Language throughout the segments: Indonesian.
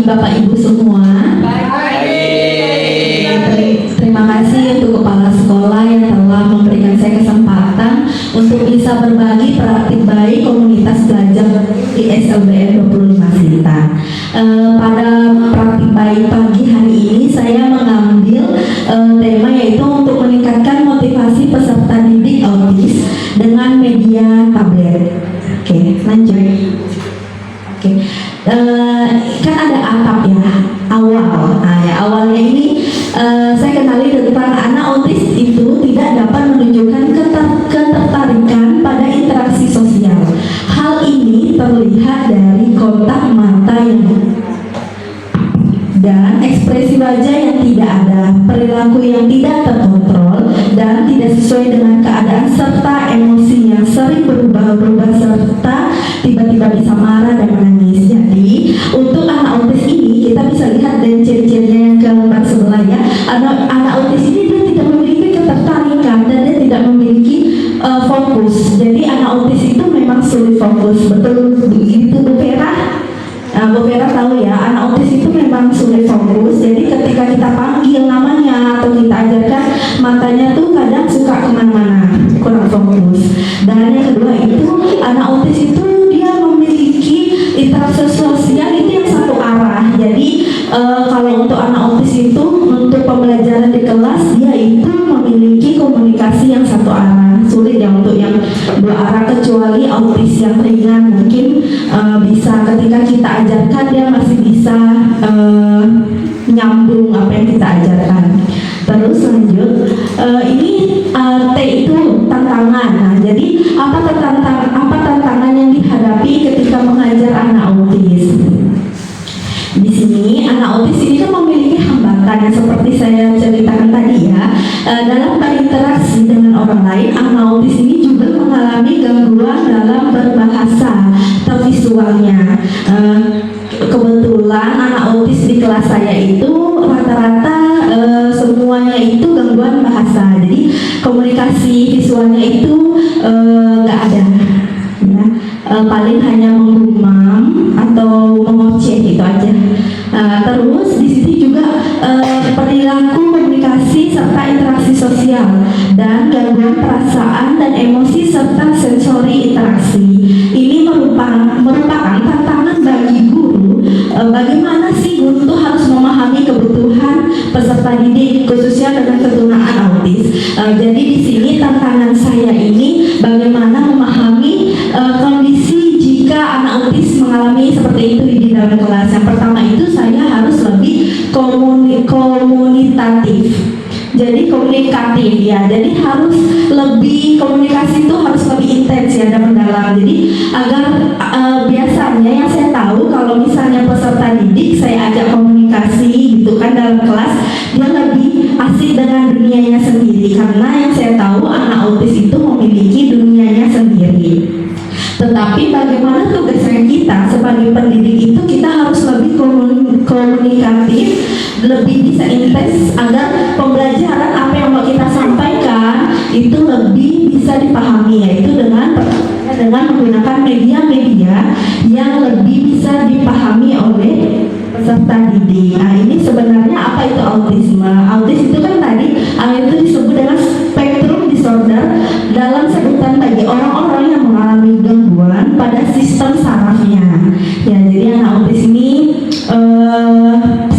pagi Bapak Ibu semua. Terima kasih untuk Kepala Sekolah yang telah memberikan saya kesempatan untuk bisa berbagi praktik baik komunitas belajar di SLBN 25 Sinta. Pada praktik baik pagi hari ini saya mengambil tema yaitu untuk meningkatkan motivasi peserta didik autis dengan media tablet. Oke, lanjut. Oke, kan ada atap ya, awal. Nah, ya, awalnya ini saya kenali tentang anak autis itu tidak dapat menunjukkan ketertarikan pada interaksi sosial. Hal ini terlihat dari kontak mata dan ekspresi wajah yang tidak ada, perilaku yang tidak terkontrol dan tidak sesuai dengan keadaan, serta emosi yang sering berubah-ubah serta tiba-tiba bisa marah dan menangis. Jadi untuk anak autis ini kita bisa lihat dari ciri-cirinya yang gambar sebelah ya. Anak autis ini dia tidak memiliki ketertarikan dan dia tidak memiliki fokus. Jadi anak autis itu memang sulit fokus. Betul begitu Bu Vera? Bu Vera tahu ya, anak autis itu memang sulit fokus. Jadi ketika kita panggil namanya atau kita ajarkan, matanya tuh kadang suka kemana-mana, kurang fokus. Dan yang kedua itu, anak autis itu dia memiliki interaksi sosial itu yang satu arah. Jadi kalau untuk anak autis itu untuk pembelajaran di kelas dia itu memiliki komunikasi yang satu arah. Sulit ya untuk yang dua arah, kecuali autis yang ringan mungkin bisa ketika kita ajarkan dia masih bisa nyambung apa yang kita ajarkan. Terus lanjut, ini T itu tantangan. Nah, jadi apa tantangan yang dihadapi ketika mengajar anak autis? Di sini anak autis ini kan memiliki hambatan yang seperti saya ceritakan tadi ya. Dalam berinteraksi dengan orang lain, anak autis ini juga mengalami gangguan dalam berbahasa atau visualnya. Kebetulan anak autis di kelas saya itu rata-rata semuanya itu gangguan bahasa. Jadi komunikasi visualnya itu nggak ada. Ya, paling hanya menggumam atau mengoceh gitu aja. Terus di sini juga perilaku komunikasi serta interaksi sosial dan gangguan perasaan dan emosi serta sensori interaksi. Ini merupakan tantangan bagi guru. Bagaimana sih guru itu harus memahami kebutuhan peserta didik khususnya dengan keturunan autis. Jadi di sini tantangan saya ini bagaimana memahami kondisi jika anak autis mengalami seperti itu di dalam kelas. Yang pertama itu saya harus lebih komunitatif. Jadi komunikatif ya. Jadi harus lebih komunikasi itu harus lebih intens ya dan mendalam. Jadi agar biasanya yang saya tahu kalau misalnya peserta didik saya ajak komunikasi gitu kan dalam kelas, dia lebih asik dengan dunianya sendiri karena yang saya tahu anak autis itu memiliki dunianya sendiri. Tetapi bagaimana tugasnya kita sebagai pendidik itu kita harus lebih komunikatif, lebih bisa intens agar pembelajaran apa yang mau kita sampaikan itu lebih bisa dipahami, yaitu dengan menggunakan media-media yang lebih bisa dipahami oleh peserta didik. Nah, ini sebenarnya apa itu autisme? Autis itu kan tadi itu disebut dengan spektrum disorder dalam sebutan bagi orang-orang yang mengalami gangguan pada sistem sarafnya. Ya, jadi anak autis ini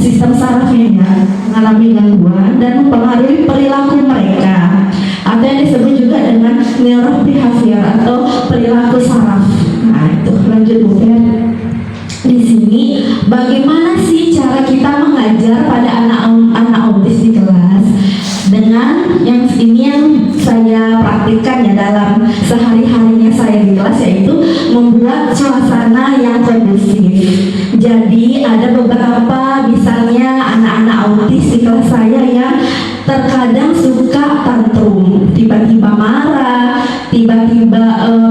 sistem sarafnya ya, mengalami gangguan dan mempengaruhi perilaku mereka, atau yang disebut juga dengan neurobehavior atau perilaku saraf. Nah, itu lanjut Bu Fer. Di sini bagaimana sih cara kita mengajar pada anak autis di kelas? Dengan yang ini yang saya praktikkan ya dalam sehari-harinya saya di kelas, yaitu membuat suasana yang kondusif. Jadi ada beberapa misalnya anak-anak autis di kelas saya yang terkadang suka tantrum, tiba-tiba marah, tiba-tiba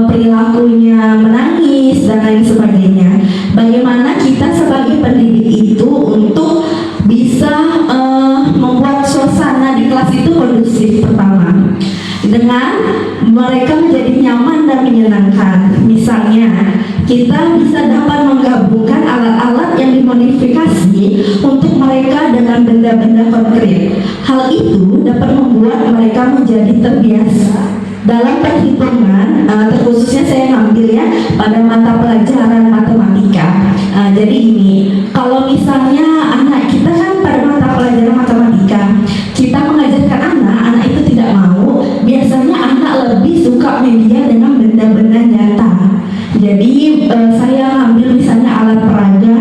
perilakunya menangis dan lain sebagainya. Bagaimana kita sebagai pendidik itu untuk bisa membuat suasana di kelas itu kondusif? Pertama, dengan mereka menjadi nyaman dan menyenangkan. Misalnya, kita bisa dapat menggabungkan alat-alat yang dimodifikasi untuk mereka dengan benda-benda konkret. Hal itu dapat membuat mereka menjadi terbiasa dalam perhitungan, terkhususnya saya ngambil ya pada mata pelajaran matematika. Jadi ini, kalau misalnya anak kita kan pada mata pelajaran matematika, kita mengajarkan anak itu tidak mau, biasanya anak lebih suka media dengan benda-benda nyata. Jadi saya ambil misalnya alat peraga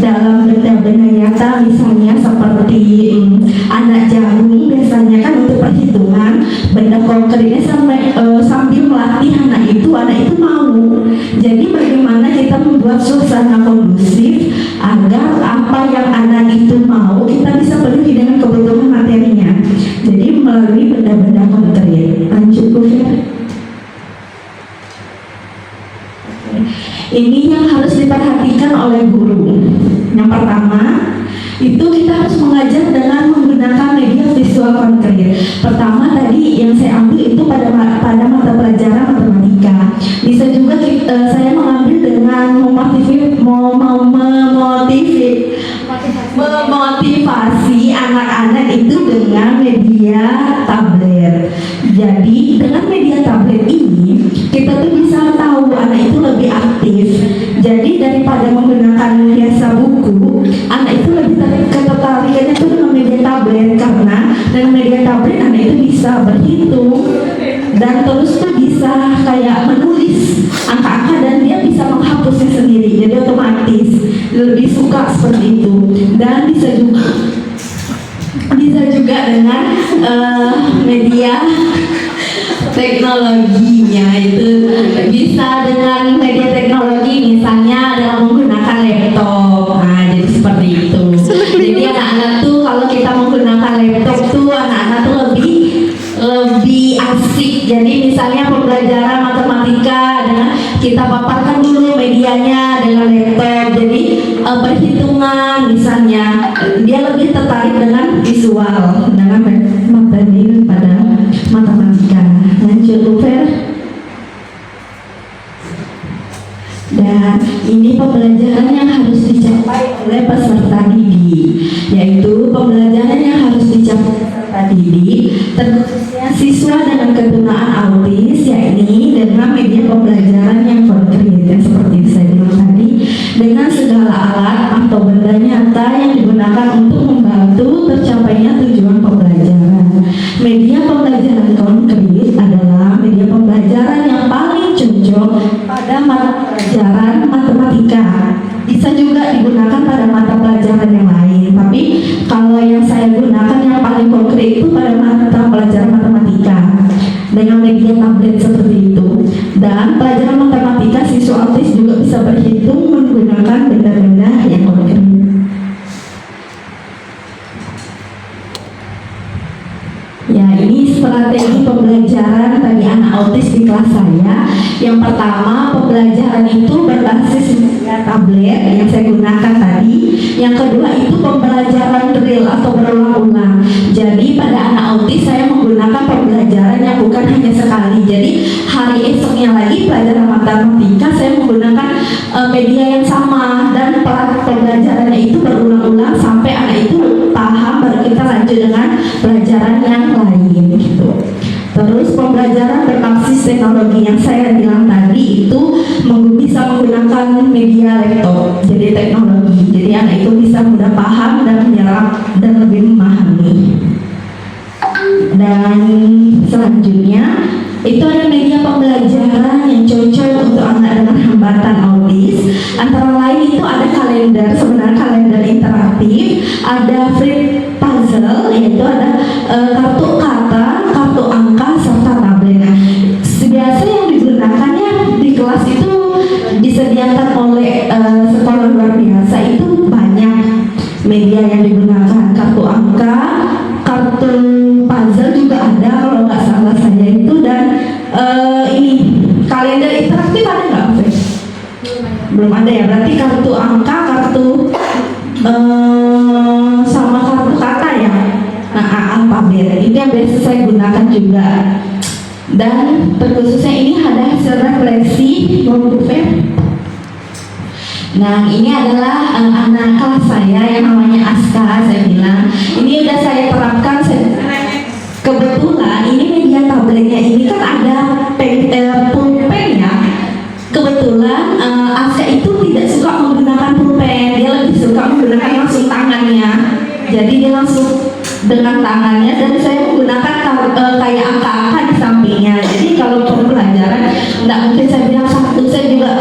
dalam benda-benda nyata, misalnya seperti anak jagung, biasanya kan untuk perhitungan benda konkretnya sambil melatih anak itu mau. Jadi bagaimana kita membuat suasana kondusif agar apa yang anak itu mau kita bisa penuhi dengan kebutuhan materinya. Jadi melalui benda-benda konkret. Lanjut Bu Fer. Ini yang harus diperhatikan oleh guru. Yang pertama, itu kita harus mengajar dengan menggunakan media visual konkret. Pertama tadi yang saya ambil itu pada mata pelajaran matematika. Bisa juga saya mengambil dengan memotivasi anak-anak itu dengan media tablet. Jadi dengan media tablet ini kita tuh bisa tahu anak itu lebih aktif. Jadi daripada menggunakan biasa buku, anak itu lebih ketertarikannya itu dengan media tablet, karena dengan media tablet anak itu bisa berhitung dan terus tuh bisa kayak menulis angka-angka dan dia bisa menghapusnya sendiri. Jadi otomatis lebih suka seperti itu. Dan bisa juga dengan media teknologinya, itu bisa dengan media teknologi, misalnya dengan menggunakan laptop. Nah, jadi seperti itu. Jadi anak-anak tuh kalau kita menggunakan laptop tuh anak-anak tuh lebih asik. Jadi misalnya pembelajaran matematika dengan kita paparkan dulu medianya dengan laptop. Jadi perhitungan misalnya dia lebih tertarik dengan visual dengan materi pada matematika. Lanjut Bu Fer. Dan ini pembelajaran yang harus dicapai oleh peserta didik, yaitu pembelajaran yang harus dicapai peserta didik terkhususnya siswa dengan ketunaan autis, yakni dengan media pembelajaran yang konkret yang seperti saya bilang tadi, dengan segala alat atau benda nyata yang digunakan untuk membantu tercapainya tujuan pembelajaran. Media pembelajaran konkret adalah media pembelajaran yang paling cocok pada mata pelajaran matematika. Bisa juga digunakan pada mata pelajaran yang lain, tapi kalau yang saya gunakan yang paling konkret itu pada mata pelajaran matematika dengan media tablet seperti itu. Dan pelajaran matematika siswa autis juga bisa berhitung menggunakan benda-benda yang konkret. Ya, ini strategi pembelajaran bagi anak autis di kelas saya. Yang pertama, pembelajaran itu berbasis media tablet yang saya gunakan tadi. Yang kedua itu pembelajaran drill atau berulang-ulang. Jadi pada anak autis saya menggunakan pembelajaran yang bukan hanya sekali. Jadi hari esoknya lagi pelajaran matematika saya menggunakan media yang sama, dan pembelajarannya itu berulang-ulang sampai anak itu paham, baru kita lanjut dengan pelajaran yang lain gitu. Terus pembelajaran berbasis teknologi yang saya bilang tadi itu bisa menggunakan media laptop, jadi teknologi. Jadi anak itu bisa mudah paham dan menyerap dan lebih memahami. Dan selanjutnya itu ada media pembelajaran yang cocok untuk anak dengan hambatan autis. Antara lain itu ada kalender, sebenarnya kalender interaktif, ada flip puzzle, yaitu ada kartu kata, kartu angka, serta tabel. Nah, biasa yang digunakannya di kelas itu disediakan oleh sekolah luar biasa itu banyak media yang digunakan, kartu angka, kartu puzzle juga ada kalau nggak salah saya itu, dan ini kalender interaktif ada nggak? Belum ada ya, berarti kartu angka, kartu sama kartu kata ya. Nah, alfabet itu yang biasa saya gunakan juga. Dan terkhususnya ini ada hasil refleksi Bu Fer. Nah, ini adalah anak kelas saya yang namanya Aska. Saya bilang, ini udah saya terapkan. Kebetulan ini media tabletnya ini kan ada pulpen ya. Kebetulan Aska itu tidak suka menggunakan pulpen, dia lebih suka menggunakan langsung tangannya. Jadi dia langsung dengan tangannya, dan saya menggunakan kayak angka-angka di sampingnya. Jadi kalau pembelajaran tidak mungkin saya bilang satu, saya juga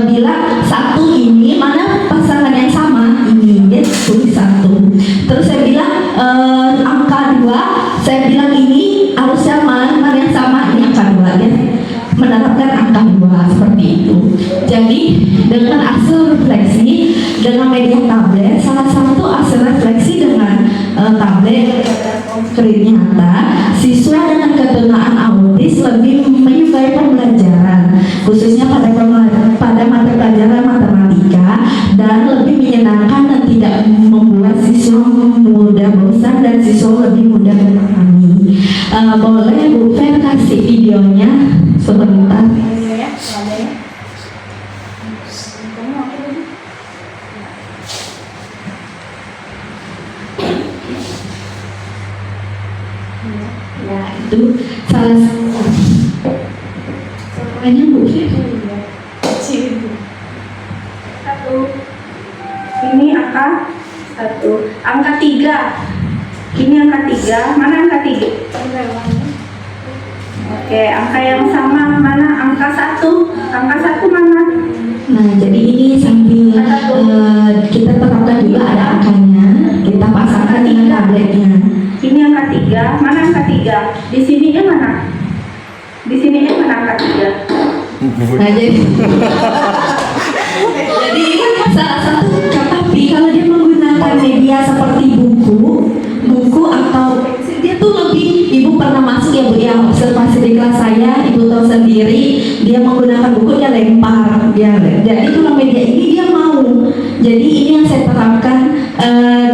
bilang satu ini mana pasangan yang sama ini, dia tulis satu. Terus saya bilang angka 2, saya bilang ini harusnya mana yang sama, ini angka 2, ya menerapkan angka 2 seperti itu. Jadi dengan hasil refleksi dengan media tablet, salah satu hasil refleksi dengan tablet konkret nyata, siswa dengan keturunan autis lebih menyukai pembelajaran, khususnya pada mata pelajaran matematika, dan lebih menyenangkan dan tidak membuat siswa mudah bosan dan siswa lebih mudah memahami. Boleh Bu Fer kasih videonya sebentar? Ya, itu salah satunya Bu Fer. Satu. Ini angka 1. Angka 3. Ini angka 3. Mana angka 3? Oke, angka yang sama mana? Angka 1. Angka 1 mana? Nah, jadi ini sambil kita terapkan juga ada angkanya, kita pasangkan di tabletnya. Ini angka 3. Mana angka 3? Di sininya mana? Di sininya mana angka 3? Nah, jadi ini salah satu. Tapi kalau dia menggunakan media seperti buku atau dia tuh lebih, Ibu pernah masuk ya Bu ya, observasi di kelas saya, Ibu tahu sendiri, dia menggunakan buku, dia lempar, jadi kalau media ini dia mau. Jadi ini yang saya terapkan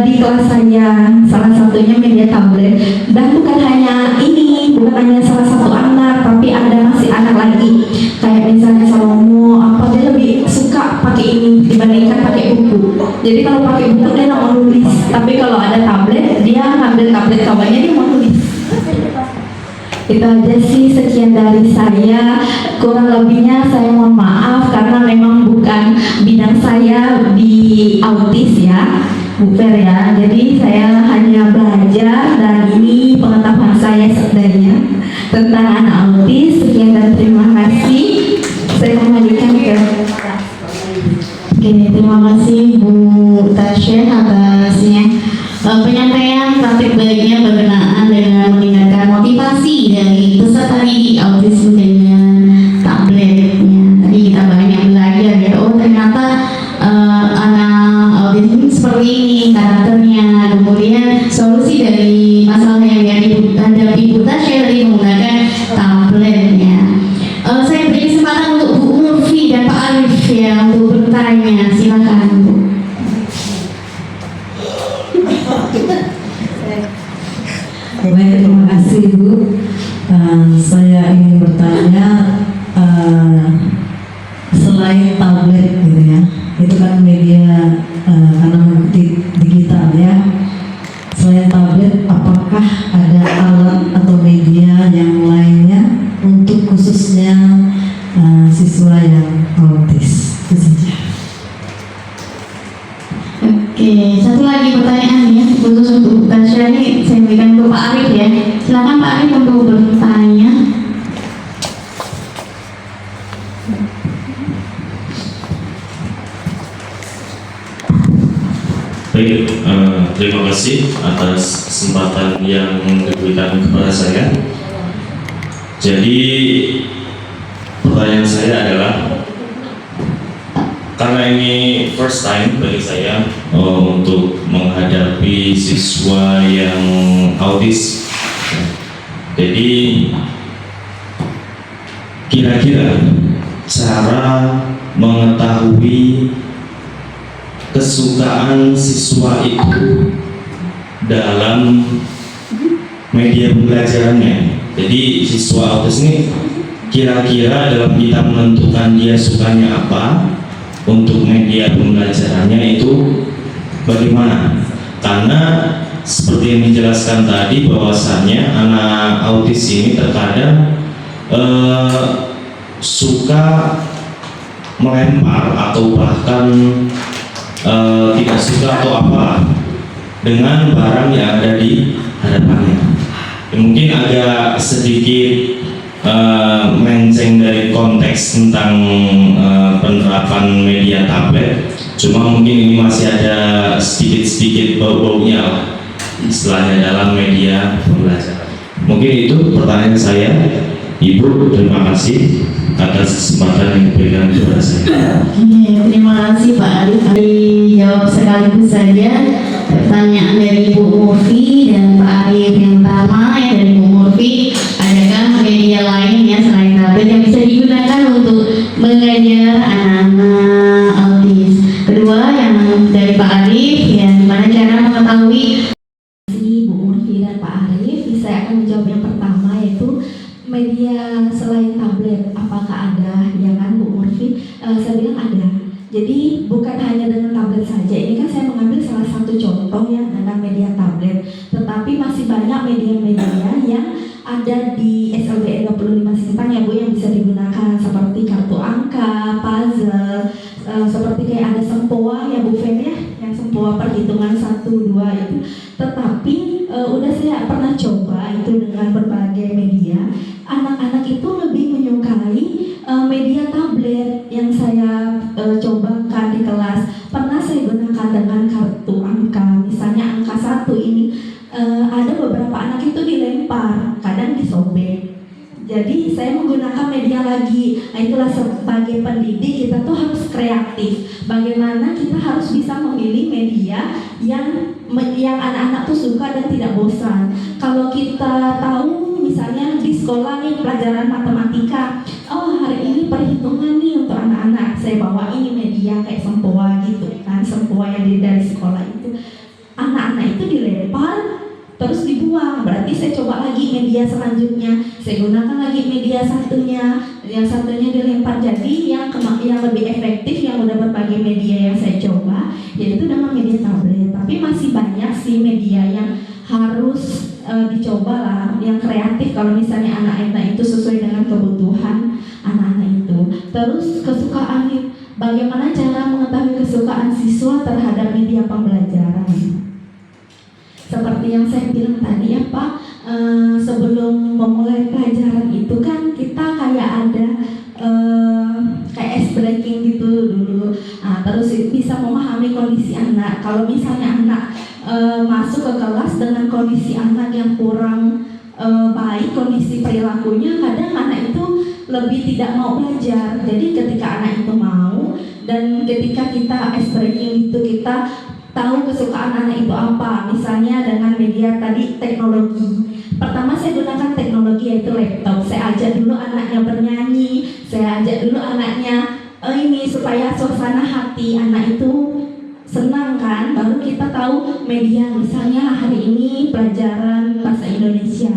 di kelas saya, salah satunya media tablet. Dan bukan hanya ini, bukan hanya salah satu anak, tapi ada masih anak lagi, kayak misalnya Salomo apa, dia lebih suka pakai ini dibandingkan pakai buku. Jadi kalau pakai buku dia nggak mau nulis, tapi kalau ada tablet dia ngambil tablet kawannya, dia mau nulis. Itu aja sih, sekian dari saya. Kurang lebihnya saya mohon maaf karena memang bukan bidang saya di autis ya Bu Fer ya. Jadi saya hanya belajar, dan ini pengetahuan saya sebenarnya tentang anak autis. Sekian dan terima kasih. Saya kembalikan ke Oke, terima kasih Bu Tasya atasnya penyampaian praktik baiknya berkenaan dengan meningkatkan motivasi dari peserta didik autisme dengan tabletnya. Tadi kita banyak belajar ya, oh ternyata anak autisme seperti ini karakternya, kemudian solusi dari masalah yang dihadapi Bu Tasya dari menggunakan tabletnya. Saya beri kesempatan untuk Bu Murfi dan Pak Arif ya untuk bertanya, silakan Bu. Baik, terima kasih Bu. Saya ingin bertanya, selain tablet gitu ya, itu kan media karena mengikuti digital ya. Selain tablet, apakah ada alat atau media yang lainnya untuk khususnya siswa yang autis? Itu saja. Oke, satu lagi pertanyaan ya, khusus untuk Tasya ini saya berikan untuk Pak Arif ya. Silakan Pak Arif untuk bertanya. Baik, terima kasih atas kesempatan yang diberikan kepada saya. Jadi pertanyaan saya adalah, karena ini first time bagi saya untuk menghadapi siswa yang autis. Jadi kira-kira cara mengetahui kesukaan siswa itu dalam media pembelajarannya. Jadi siswa autis ini kira-kira dalam kita menentukan dia sukanya apa, untuk media pembelajarannya itu bagaimana? Karena seperti yang dijelaskan tadi bahwasannya anak autis ini terkadang suka melempar atau bahkan tidak suka atau apa dengan barang yang ada di hadapannya. Mungkin agak sedikit melenceng dari konteks tentang penerapan media tablet, cuma mungkin ini masih ada sedikit-sedikit bau-baunya lah istilahnya dalam media pembelajaran. Mungkin itu pertanyaan saya. Ibu, terima kasih atas kesempatan yang diberikan kepada saya. Terima kasih Pak Arif. Dijawab sekaligus saja pertanyaan dari Ibu Murfi dan Pak Arif. Yang pertama ya dari Ibu Murfi, adakah media lain ya selain tablet yang bisa digunakan untuk mengajar anak-anak autis? Kedua yang dari Pak Arif, ya gimana cara mengetahui Bu Murfi dan Pak Arif, saya akan menjawab yang pertama, yaitu media selain tablet apakah ada, ya kan Bu Murfi? Saya bilang ada. Jadi bukan hanya dengan tablet saja. Ini kan saya mengambil salah satu contoh ya dengan media tablet, tetapi masih banyak media-media yang ada di SLBN 25 Sintang ya Bu, yang bisa digunakan seperti kartu angka, puzzle, seperti kayak ada sempoa ya Bu Fen ya, yang sempoa perhitungan 1, 2 itu. Tetapi udah saya pernah coba itu dengan berbagai media. Anak-anak itu lebih menyukai media tablet yang saya cobakan di kelas. Pernah saya gunakan dengan kartu angka, misalnya angka 1 ini ada beberapa anak itu dilempar, kadang disobek. Jadi saya menggunakan media lagi. Nah, itulah sebagai pendidik kita tuh harus kreatif. Bagaimana kita harus bisa memilih media yang anak-anak tuh suka dan tidak bosan. Kalau kita tahu misalnya di sekolah nih pelajaran matematika, oh hari ini perhitungan nih untuk anak-anak, saya bawa ini media kayak sempoa gitu kan, sempoa yang dari sekolah itu. Anak-anak itu dilempar terus dibuang, berarti saya coba lagi media selanjutnya, saya gunakan lagi media satunya, yang satunya dilempar. Jadi yang lebih efektif yang udah berbagai media yang saya coba yaitu dengan media tablet. Tapi masih banyak sih media yang harus dicoba lah, yang kreatif kalau misalnya anak-anak itu sesuai dengan kebutuhan anak-anak itu. Terus kesukaan, bagaimana cara mengetahui kesukaan siswa terhadap media pembelajaran? Seperti yang saya bilang tadi ya Pak, sebelum memulai pelajaran itu kan kita kayak ada kayak ice breaking gitu dulu. Terus bisa memahami kondisi anak. Kalau misalnya anak masuk ke kelas dengan kondisi anak yang kurang baik, kondisi perilakunya, kadang anak itu lebih tidak mau belajar. Jadi ketika anak itu mau dan ketika kita ice breaking itu kita tahu kesukaan anak itu apa, misalnya dengan media tadi teknologi. Pertama saya gunakan teknologi yaitu laptop. Saya ajak dulu anaknya bernyanyi, saya ajak dulu anaknya ini supaya suasana hati anak itu senang kan. Baru kita tahu media, misalnya hari ini pelajaran bahasa Indonesia.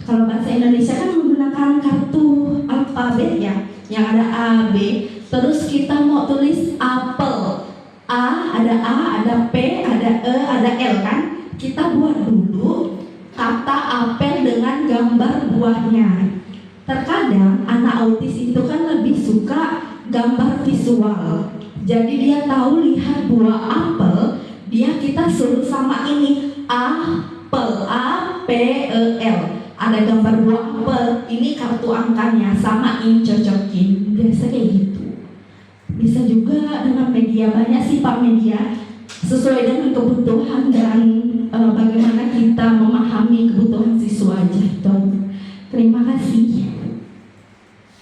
Kalau bahasa Indonesia kan menggunakan kartu alfabet ya, yang ada A, B. Terus kita mau tulis apel. A, ada P, ada E, ada L kan? Kita buat dulu kata apel dengan gambar buahnya. Terkadang anak autis itu kan lebih suka gambar visual. Jadi dia tahu lihat buah apel, kita suruh sama ini apel, A, P, E, L. Ada gambar buah apel, ini kartu angkanya, samain, cocokin. Biasa kayak gitu. Bisa juga dengan media, banyak sih Pak media sesuai dengan kebutuhan dan bagaimana kita memahami kebutuhan siswa aja. Terima kasih.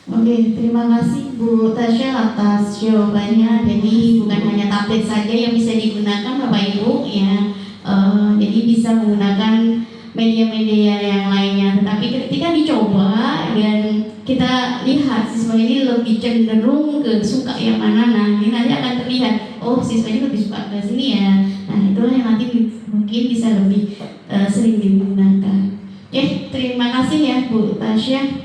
Oke, terima kasih Bu Tasya atas jawabannya. Jadi bukan hanya tablet saja yang bisa digunakan Bapak Ibu ya. Jadi bisa menggunakan media-media yang lainnya. Tetapi ketika dicoba dan kita lihat siswa ini lebih cenderung ke suka yang mana, nah ini nanti akan terlihat, oh siswa ini lebih suka ke sini ya. Nah itulah yang nanti mungkin bisa lebih sering digunakan. Terima kasih ya Bu Tasya.